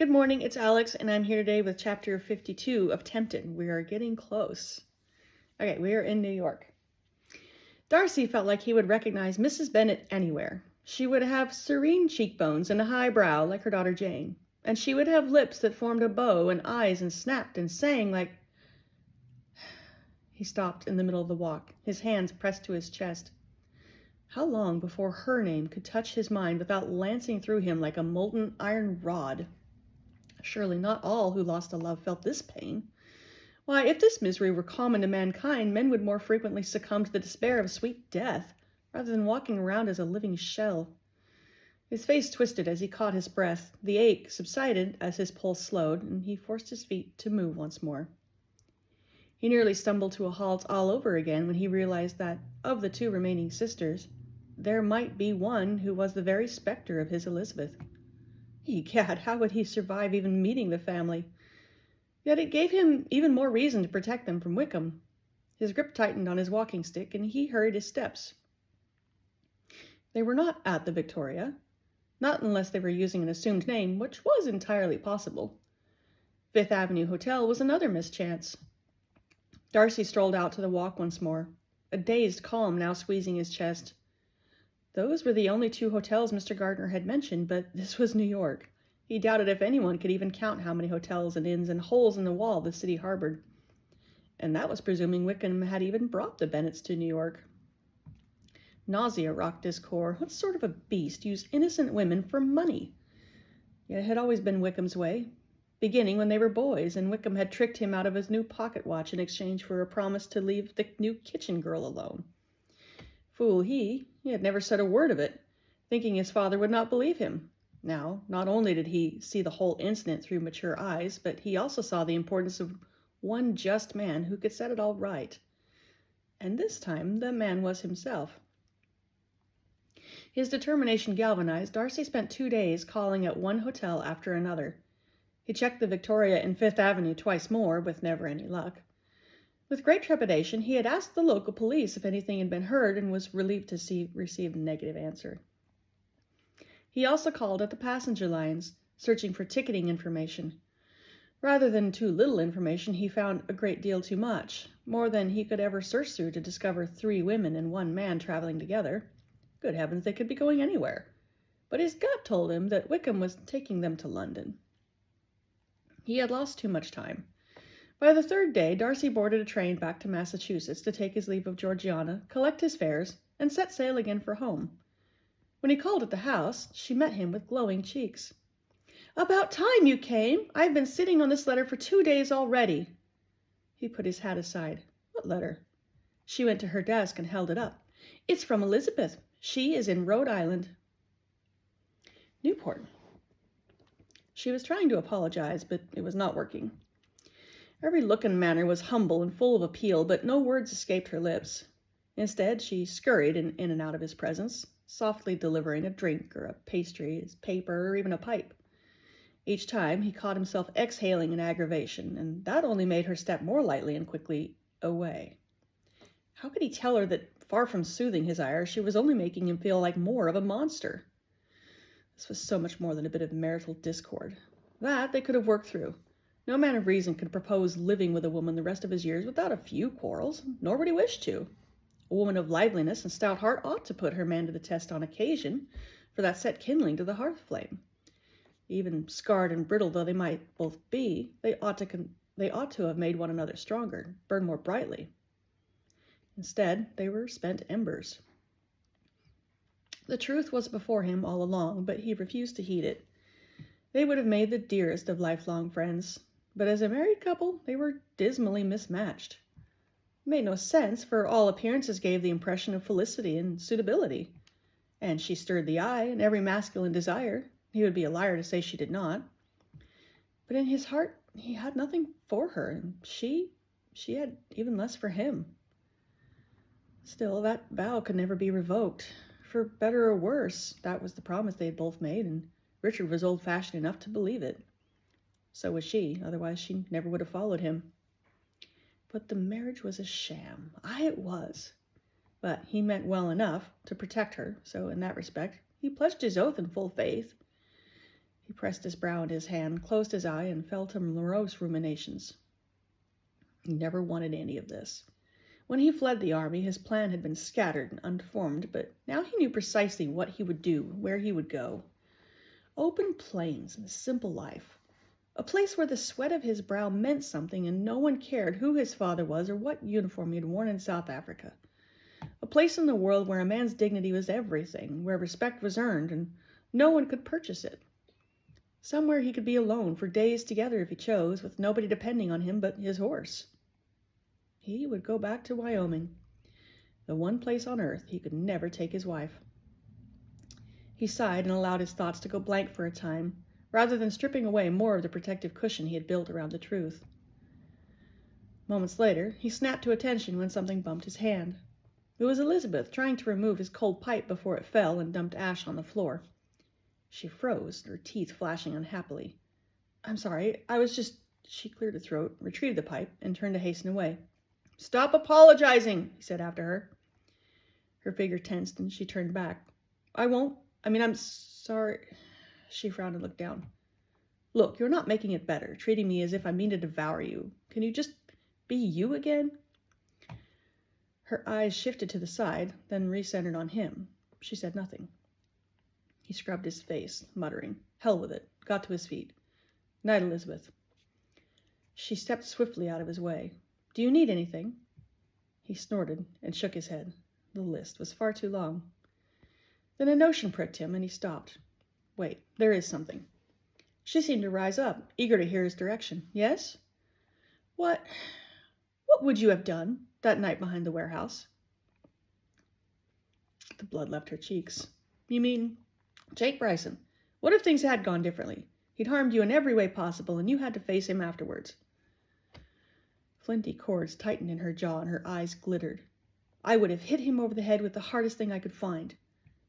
Good morning, it's Alex, and I'm here today with chapter 52 of Tempted. We are getting close. Okay, we are in New York. Darcy felt like he would recognize Mrs. Bennet anywhere. She would have serene cheekbones and a high brow like her daughter Jane, and she would have lips that formed a bow and eyes and snapped and sang like... He stopped in the middle of the walk, his hands pressed to his chest. How long before her name could touch his mind without lancing through him like a molten iron rod? Surely not all who lost a love felt this pain. Why, if this misery were common to mankind, men would more frequently succumb to the despair of sweet death, rather than walking around as a living shell. His face twisted as he caught his breath. The ache subsided as his pulse slowed, and he forced his feet to move once more. He nearly stumbled to a halt all over again when he realized that, of the two remaining sisters, there might be one who was the very specter of his Elizabeth. Egad, how would he survive even meeting the family? Yet it gave him even more reason to protect them from Wickham. His grip tightened on his walking stick, and he hurried his steps. They were not at the Victoria, not unless they were using an assumed name, which was entirely possible. Fifth Avenue Hotel was another mischance. Darcy strolled out to the walk once more, a dazed calm now squeezing his chest. Those were the only two hotels Mr. Gardner had mentioned, but this was New York. He doubted if anyone could even count how many hotels and inns and holes in the wall the city harbored. And that was presuming Wickham had even brought the Bennets to New York. Nausea rocked his core. What sort of a beast used innocent women for money? Yet it had always been Wickham's way, beginning when they were boys, and Wickham had tricked him out of his new pocket watch in exchange for a promise to leave the new kitchen girl alone. Fool he had never said a word of it, thinking his father would not believe him. Now, not only did he see the whole incident through mature eyes, but he also saw the importance of one just man who could set it all right. And this time, the man was himself. His determination galvanized, Darcy spent 2 days calling at one hotel after another. He checked the Victoria and Fifth Avenue twice more, with never any luck. With great trepidation, he had asked the local police if anything had been heard and was relieved to receive a negative answer. He also called at the passenger lines, searching for ticketing information. Rather than too little information, he found a great deal too much, more than he could ever search through to discover 3 women and 1 man traveling together. Good heavens, they could be going anywhere. But his gut told him that Wickham was taking them to London. He had lost too much time. By the 3rd day, Darcy boarded a train back to Massachusetts to take his leave of Georgiana, collect his fares, and set sail again for home. When he called at the house, she met him with glowing cheeks. "About time you came! I've been sitting on this letter for 2 days already." He put his hat aside. "What letter?" She went to her desk and held it up. "It's from Elizabeth. She is in Rhode Island." Newport. She was trying to apologize, but it was not working. Every look and manner was humble and full of appeal, but no words escaped her lips. Instead, she scurried in and out of his presence, softly delivering a drink or a pastry, a paper, or even a pipe. Each time, he caught himself exhaling in aggravation, and that only made her step more lightly and quickly away. How could he tell her that, far from soothing his ire, she was only making him feel like more of a monster? This was so much more than a bit of marital discord. That they could have worked through. No man of reason could propose living with a woman the rest of his years without a few quarrels, nor would he wish to. A woman of liveliness and stout heart ought to put her man to the test on occasion, for that set kindling to the hearth flame. Even scarred and brittle though they might both be, they ought to have made one another stronger, burn more brightly. Instead, they were spent embers. The truth was before him all along, but he refused to heed it. They would have made the dearest of lifelong friends, but as a married couple, they were dismally mismatched. It made no sense, for all appearances gave the impression of felicity and suitability. And she stirred the eye and every masculine desire. He would be a liar to say she did not. But in his heart, he had nothing for her, and she had even less for him. Still, that vow could never be revoked. For better or worse, that was the promise they had both made, and Richard was old-fashioned enough to believe it. So was she, otherwise she never would have followed him. But the marriage was a sham. Aye, it was. But he meant well enough to protect her, so in that respect, he pledged his oath in full faith. He pressed his brow into his hand, closed his eye, and fell to morose ruminations. He never wanted any of this. When he fled the army, his plan had been scattered and unformed, but now he knew precisely what he would do, where he would go. Open plains and a simple life. A place where the sweat of his brow meant something and no one cared who his father was or what uniform he had worn in South Africa. A place in the world where a man's dignity was everything, where respect was earned and no one could purchase it. Somewhere he could be alone for days together if he chose, with nobody depending on him but his horse. He would go back to Wyoming, the one place on earth he could never take his wife. He sighed and allowed his thoughts to go blank for a time, rather than stripping away more of the protective cushion he had built around the truth. Moments later, he snapped to attention when something bumped his hand. It was Elizabeth, trying to remove his cold pipe before it fell and dumped ash on the floor. She froze, her teeth flashing unhappily. "I'm sorry, I was just—" She cleared her throat, retrieved the pipe, and turned to hasten away. "Stop apologizing," he said after her. Her figure tensed, and she turned back. I'm sorry." She frowned and looked down. "Look, you're not making it better, treating me as if I mean to devour you. Can you just be you again?" Her eyes shifted to the side, then recentered on him. She said nothing. He scrubbed his face, muttering, "Hell with it," got to his feet. "Night, Elizabeth." She stepped swiftly out of his way. "Do you need anything?" He snorted and shook his head. The list was far too long. Then a notion pricked him, and he stopped. Wait, there is something. She seemed to rise up, eager to hear his direction. "Yes? What would you have done that night behind the warehouse?" The blood left her cheeks. "You mean Jake Bryson? What if things had gone differently? He'd harmed you in every way possible, and you had to face him afterwards." Flinty cords tightened in her jaw, and her eyes glittered. "I would have hit him over the head with the hardest thing I could find.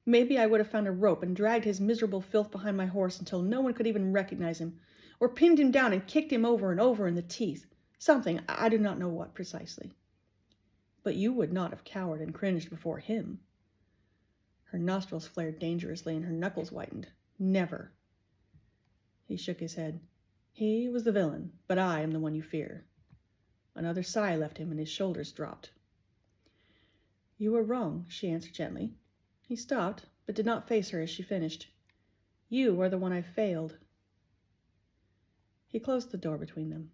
Maybe I would have found a rope and dragged his miserable filth behind my horse until no one could even recognize him, or pinned him down and kicked him over and over in the teeth. Something, I do not know what precisely. But you would not have cowered and cringed before him." Her nostrils flared dangerously and her knuckles whitened. "Never." He shook his head. "He was the villain, but I am the one you fear." Another sigh left him and his shoulders dropped. "You were wrong," she answered gently. He stopped, but did not face her as she finished. "You are the one I failed." He closed the door between them.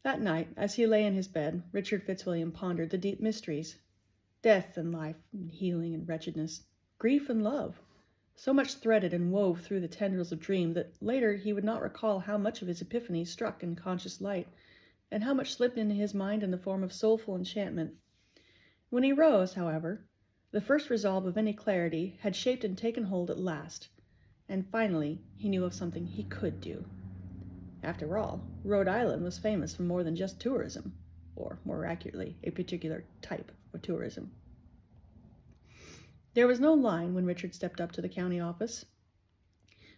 That night, as he lay in his bed, Richard Fitzwilliam pondered the deep mysteries. Death and life, and healing and wretchedness, grief and love. So much threaded and wove through the tendrils of dream that later he would not recall how much of his epiphany struck in conscious light, and how much slipped into his mind in the form of soulful enchantment. When he rose, however, the first resolve of any clarity had shaped and taken hold at last, and finally he knew of something he could do. After all, Rhode Island was famous for more than just tourism, or more accurately, a particular type of tourism. There was no line when Richard stepped up to the county office.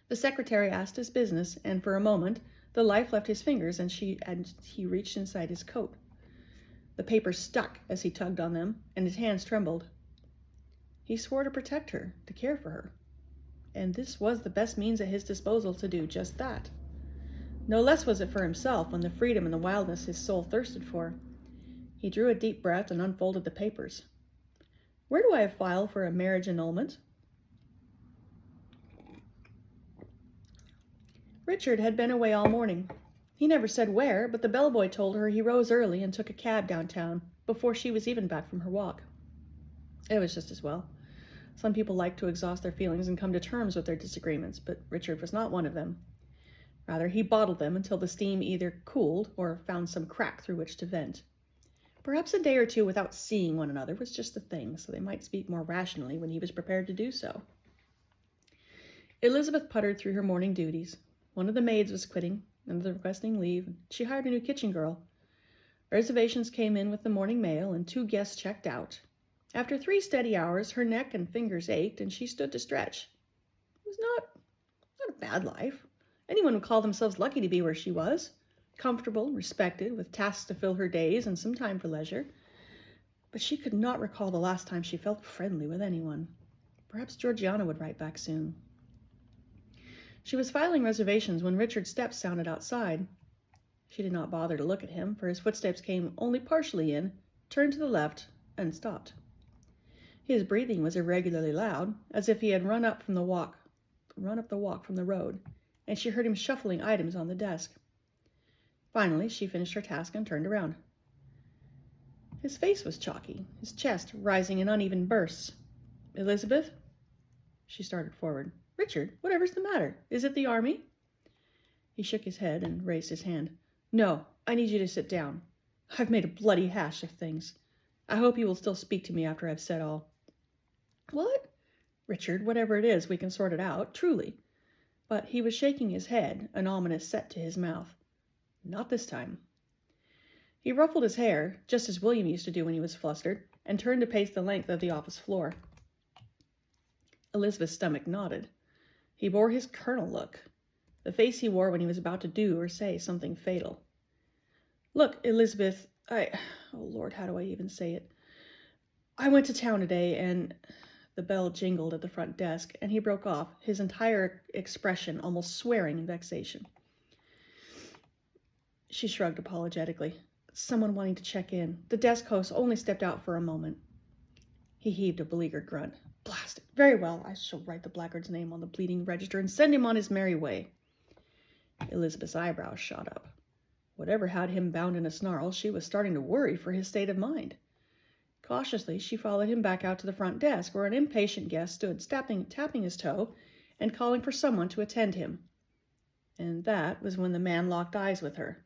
The secretary asked his business, and for a moment the life left his fingers and he reached inside his coat. The papers stuck as he tugged on them, and his hands trembled. He swore to protect her, to care for her. And this was the best means at his disposal to do just that. No less was it for himself when the freedom and the wildness his soul thirsted for. He drew a deep breath and unfolded the papers. "Where do I file for a marriage annulment?" Richard had been away all morning. He never said where, but the bellboy told her he rose early and took a cab downtown, before she was even back from her walk. It was just as well. Some people like to exhaust their feelings and come to terms with their disagreements, but Richard was not one of them. Rather, he bottled them until the steam either cooled or found some crack through which to vent. Perhaps a day or two without seeing one another was just the thing, so they might speak more rationally when he was prepared to do so. Elizabeth puttered through her morning duties. One of the maids was quitting, another requesting leave, and she hired a new kitchen girl. Reservations came in with the morning mail, and 2 guests checked out. After 3 steady hours, her neck and fingers ached, and she stood to stretch. It was not a bad life. Anyone would call themselves lucky to be where she was. Comfortable, respected, with tasks to fill her days and some time for leisure. But she could not recall the last time she felt friendly with anyone. Perhaps Georgiana would write back soon. She was filing reservations when Richard's steps sounded outside. She did not bother to look at him, for his footsteps came only partially in, turned to the left, and stopped. His breathing was irregularly loud, as if he had run up the walk from the road, and she heard him shuffling items on the desk. Finally, she finished her task and turned around. His face was chalky, his chest rising in uneven bursts. "Elizabeth?" She started forward. "Richard, whatever's the matter? Is it the army?" He shook his head and raised his hand. "No, I need you to sit down. I've made a bloody hash of things. I hope you will still speak to me after I've said all." "What?" "Richard, whatever it is, we can sort it out, truly." But he was shaking his head, an ominous set to his mouth. "Not this time." He ruffled his hair, just as William used to do when he was flustered, and turned to pace the length of the office floor. Elizabeth's stomach knotted. He bore his colonel look, the face he wore when he was about to do or say something fatal. "Look, Elizabeth, oh Lord, how do I even say it? I went to town today and..." The bell jingled at the front desk, and he broke off, his entire expression almost swearing in vexation. She shrugged apologetically. "Someone wanting to check in. The desk host only stepped out for a moment." He heaved a beleaguered grunt. "Blast it. Very well, I shall write the blackguard's name on the bleeding register and send him on his merry way." Elizabeth's eyebrows shot up. Whatever had him bound in a snarl, she was starting to worry for his state of mind. Cautiously, she followed him back out to the front desk, where an impatient guest stood tapping his toe and calling for someone to attend him. And that was when the man locked eyes with her.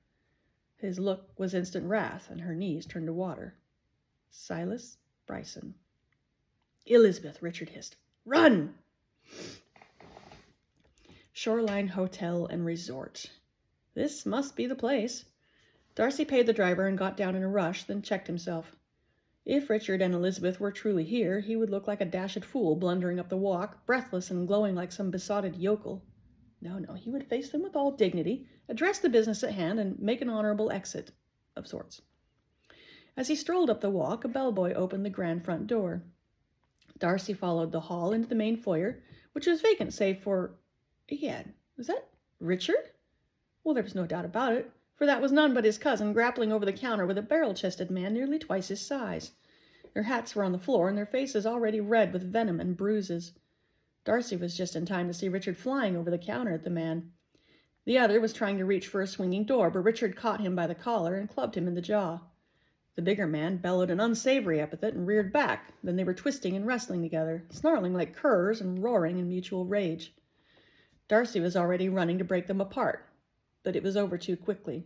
His look was instant wrath, and her knees turned to water. Silas Bryson. "Elizabeth," Richard hissed. "Run!" Shoreline Hotel and Resort. This must be the place. Darcy paid the driver and got down in a rush, then checked himself. If Richard and Elizabeth were truly here, he would look like a dashed fool blundering up the walk, breathless and glowing like some besotted yokel. No, he would face them with all dignity, address the business at hand, and make an honorable exit, of sorts. As he strolled up the walk, a bellboy opened the grand front door. Darcy followed the hall into the main foyer, which was vacant save for... Egad, was that Richard? Well, there was no doubt about it, for that was none but his cousin grappling over the counter with a barrel-chested man nearly twice his size. Their hats were on the floor, and their faces already red with venom and bruises. Darcy was just in time to see Richard flying over the counter at the man. The other was trying to reach for a swinging door, but Richard caught him by the collar and clubbed him in the jaw. The bigger man bellowed an unsavory epithet and reared back. Then they were twisting and wrestling together, snarling like curs and roaring in mutual rage. Darcy was already running to break them apart, but it was over too quickly.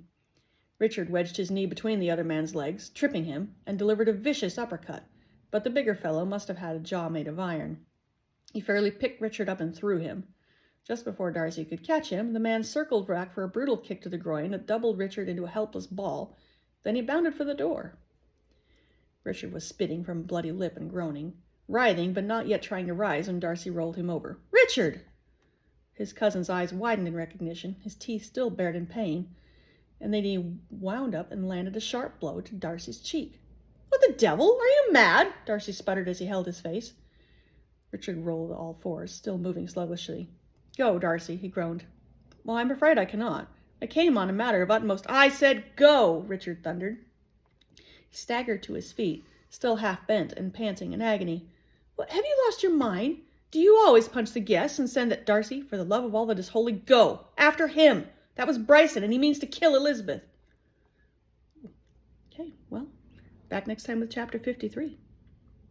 Richard wedged his knee between the other man's legs, tripping him, and delivered a vicious uppercut, but the bigger fellow must have had a jaw made of iron. He fairly picked Richard up and threw him. Just before Darcy could catch him, the man circled back for a brutal kick to the groin that doubled Richard into a helpless ball. Then he bounded for the door. Richard was spitting from a bloody lip and groaning, writhing but not yet trying to rise when Darcy rolled him over. "Richard!" His cousin's eyes widened in recognition, his teeth still bared in pain, and then he wound up and landed a sharp blow to Darcy's cheek. "What the devil? Are you mad?" Darcy sputtered as he held his face. Richard rolled all fours, still moving sluggishly. "Go, Darcy," he groaned. "Well, I'm afraid I cannot. I came on a matter of utmost—" "I said go!" Richard thundered. He staggered to his feet, still half bent and panting in agony. "What, have you lost your mind? Do you always punch the guests and send that Darcy, for the love of all that is holy, go! After him! That was Bryson, and he means to kill Elizabeth." Okay, well, back next time with Chapter 53.